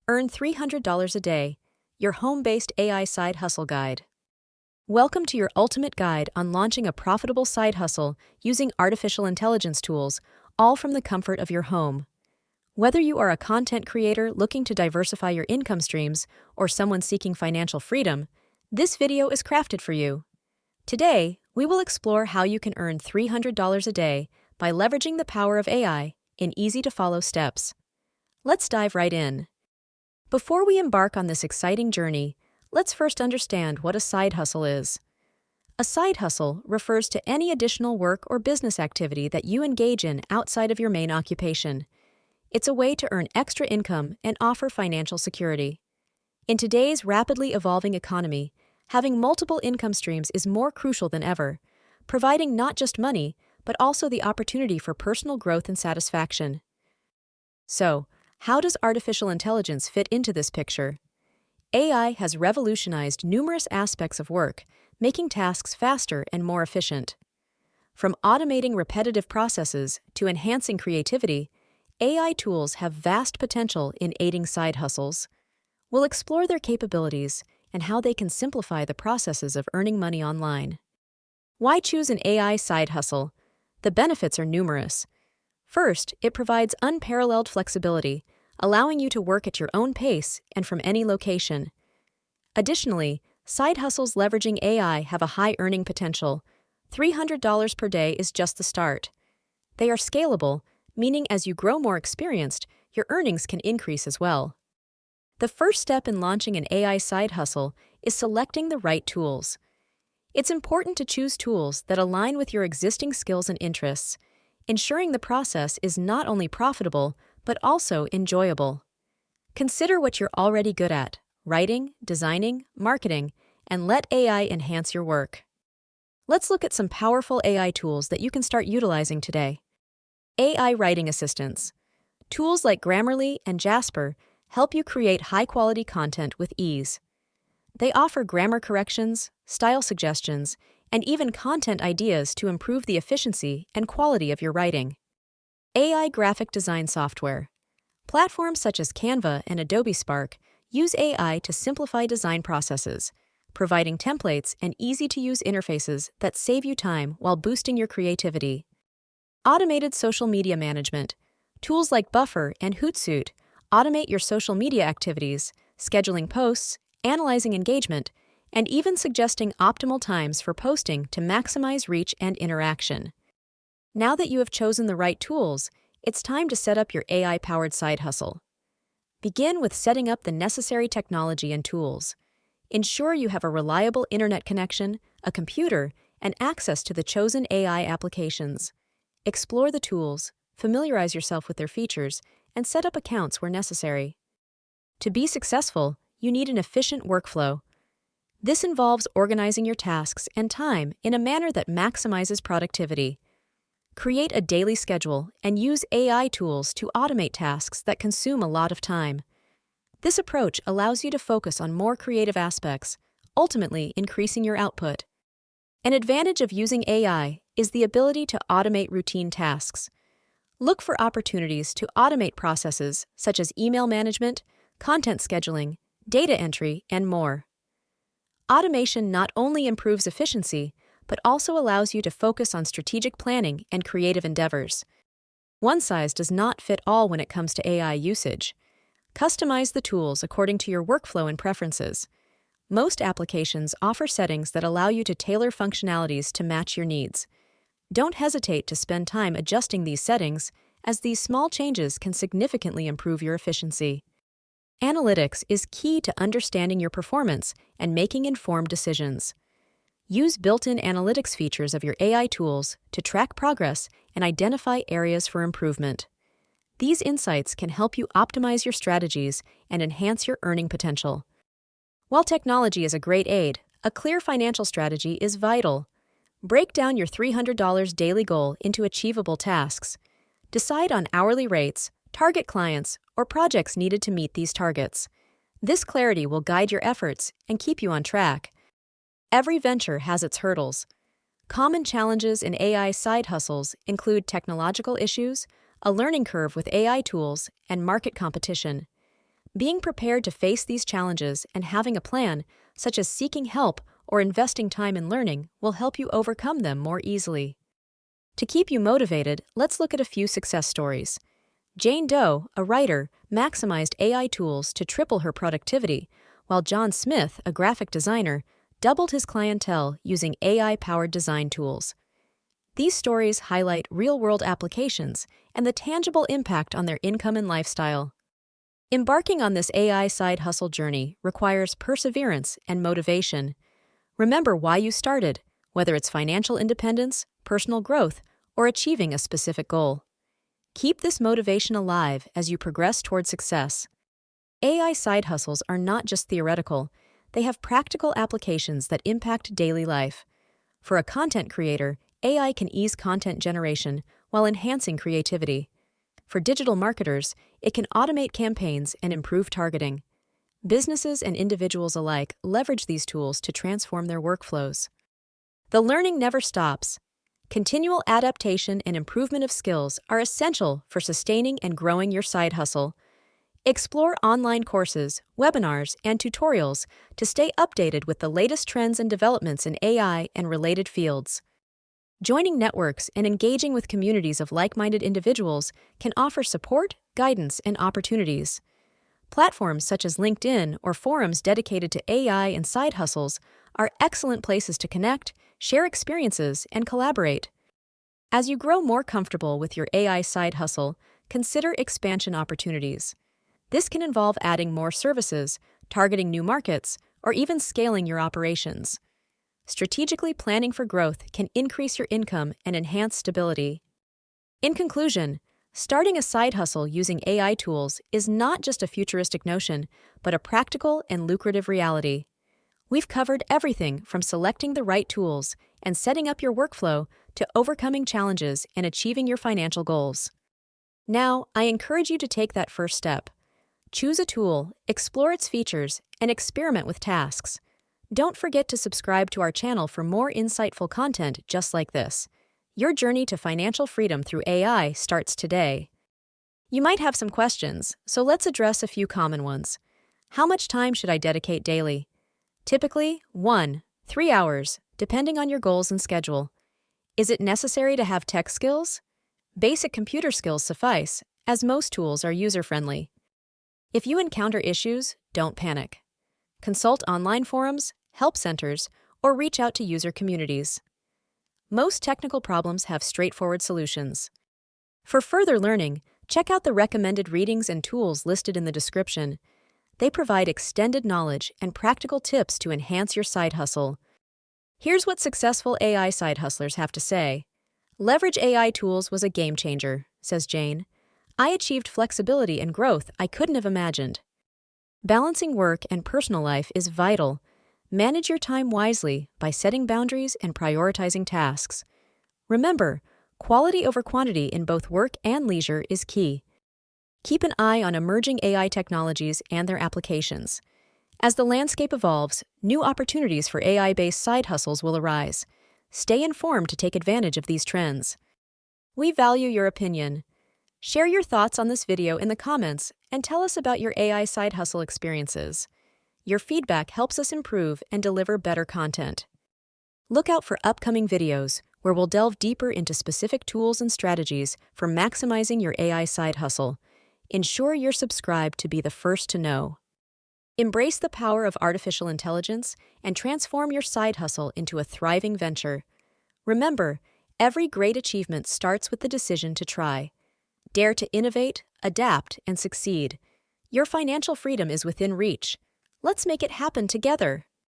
Earn $300 a day, your home-based AI side hustle guide. Welcome to your ultimate guide on launching a profitable side hustle using artificial intelligence tools, all from the comfort of your home. Whether you are a content creator looking to diversify your income streams or someone seeking financial freedom, this video is crafted for you. Today, we will explore how you can earn $300 a day by leveraging the power of AI in easy-to-follow steps. Let's dive right in. Before we embark on this exciting journey, let's first understand what a side hustle is. A side hustle refers to any additional work or business activity that you engage in outside of your main occupation. It's a way to earn extra income and offer financial security. In today's rapidly evolving economy, having multiple income streams is more crucial than ever, providing not just money, but also the opportunity for personal growth and satisfaction. So, how does artificial intelligence fit into this picture? AI has revolutionized numerous aspects of work, making tasks faster and more efficient. From automating repetitive processes to enhancing creativity, AI tools have vast potential in aiding side hustles. We'll explore their capabilities and how they can simplify the processes of earning money online. Why choose an AI side hustle? The benefits are numerous. First, it provides unparalleled flexibility, allowing you to work at your own pace and from any location. Additionally, side hustles leveraging AI have a high earning potential. $300 per day is just the start. They are scalable, meaning as you grow more experienced, your earnings can increase as well. The first step in launching an AI side hustle is selecting the right tools. It's important to choose tools that align with your existing skills and interests, ensuring the process is not only profitable, but also enjoyable. Consider what you're already good at: writing, designing, marketing, and let AI enhance your work. Let's look at some powerful AI tools that you can start utilizing today. AI writing assistants. Tools like Grammarly and Jasper help you create high-quality content with ease. They offer grammar corrections, style suggestions, and even content ideas to improve the efficiency and quality of your writing. AI graphic design software. Platforms such as Canva and Adobe Spark use AI to simplify design processes, providing templates and easy-to-use interfaces that save you time while boosting your creativity. Automated social media management. Tools like Buffer and Hootsuite automate your social media activities, scheduling posts, analyzing engagement, and even suggesting optimal times for posting to maximize reach and interaction. Now that you have chosen the right tools, it's time to set up your AI-powered side hustle. Begin with setting up the necessary technology and tools. Ensure you have a reliable internet connection, a computer, and access to the chosen AI applications. Explore the tools, familiarize yourself with their features, and set up accounts where necessary. To be successful, you need an efficient workflow. This involves organizing your tasks and time in a manner that maximizes productivity. Create a daily schedule and use AI tools to automate tasks that consume a lot of time. This approach allows you to focus on more creative aspects, ultimately increasing your output. An advantage of using AI is the ability to automate routine tasks. Look for opportunities to automate processes such as email management, content scheduling, data entry, and more. Automation not only improves efficiency, but also allows you to focus on strategic planning and creative endeavors. One size does not fit all when it comes to AI usage. Customize the tools according to your workflow and preferences. Most applications offer settings that allow you to tailor functionalities to match your needs. Don't hesitate to spend time adjusting these settings, as these small changes can significantly improve your efficiency. Analytics is key to understanding your performance and making informed decisions. Use built-in analytics features of your AI tools to track progress and identify areas for improvement. These insights can help you optimize your strategies and enhance your earning potential. While technology is a great aid, a clear financial strategy is vital. Break down your $300 daily goal into achievable tasks. Decide on hourly rates, target clients, or projects needed to meet these targets. This clarity will guide your efforts and keep you on track. Every venture has its hurdles. Common challenges in AI side hustles include technological issues, a learning curve with AI tools, and market competition. Being prepared to face these challenges and having a plan, such as seeking help or investing time in learning, will help you overcome them more easily. To keep you motivated, let's look at a few success stories. Jane Doe, a writer, maximized AI tools to triple her productivity, while John Smith, a graphic designer, doubled his clientele using AI-powered design tools. These stories highlight real-world applications and the tangible impact on their income and lifestyle. Embarking on this AI side hustle journey requires perseverance and motivation. Remember why you started, whether it's financial independence, personal growth, or achieving a specific goal. Keep this motivation alive as you progress toward success. AI side hustles are not just theoretical, they have practical applications that impact daily life. For a content creator, AI can ease content generation while enhancing creativity. For digital marketers, it can automate campaigns and improve targeting. Businesses and individuals alike leverage these tools to transform their workflows. The learning never stops. Continual adaptation and improvement of skills are essential for sustaining and growing your side hustle. Explore online courses, webinars, and tutorials to stay updated with the latest trends and developments in AI and related fields. Joining networks and engaging with communities of like-minded individuals can offer support, guidance, and opportunities. Platforms such as LinkedIn or forums dedicated to AI and side hustles are excellent places to connect, share experiences, and collaborate. As you grow more comfortable with your AI side hustle, consider expansion opportunities. This can involve adding more services, targeting new markets, or even scaling your operations. Strategically planning for growth can increase your income and enhance stability. In conclusion, starting a side hustle using AI tools is not just a futuristic notion, but a practical and lucrative reality. We've covered everything from selecting the right tools and setting up your workflow to overcoming challenges and achieving your financial goals. Now, I encourage you to take that first step. Choose a tool, explore its features, and experiment with tasks. Don't forget to subscribe to our channel for more insightful content just like this. Your journey to financial freedom through AI starts today. You might have some questions, so let's address a few common ones. How much time should I dedicate daily? Typically, 1-3 hours, depending on your goals and schedule. Is it necessary to have tech skills? Basic computer skills suffice, as most tools are user-friendly. If you encounter issues, don't panic. Consult online forums, help centers, or reach out to user communities. Most technical problems have straightforward solutions. For further learning, check out the recommended readings and tools listed in the description. They provide extended knowledge and practical tips to enhance your side hustle. Here's what successful AI side hustlers have to say. Leverage AI tools was a game changer, says Jane. I achieved flexibility and growth I couldn't have imagined. Balancing work and personal life is vital. Manage your time wisely by setting boundaries and prioritizing tasks. Remember, quality over quantity in both work and leisure is key. Keep an eye on emerging AI technologies and their applications. As the landscape evolves, new opportunities for AI-based side hustles will arise. Stay informed to take advantage of these trends. We value your opinion. Share your thoughts on this video in the comments and tell us about your AI side hustle experiences. Your feedback helps us improve and deliver better content. Look out for upcoming videos where we'll delve deeper into specific tools and strategies for maximizing your AI side hustle. Ensure you're subscribed to be the first to know. Embrace the power of artificial intelligence and transform your side hustle into a thriving venture. Remember, every great achievement starts with the decision to try. Dare to innovate, adapt, and succeed. Your financial freedom is within reach. Let's make it happen together.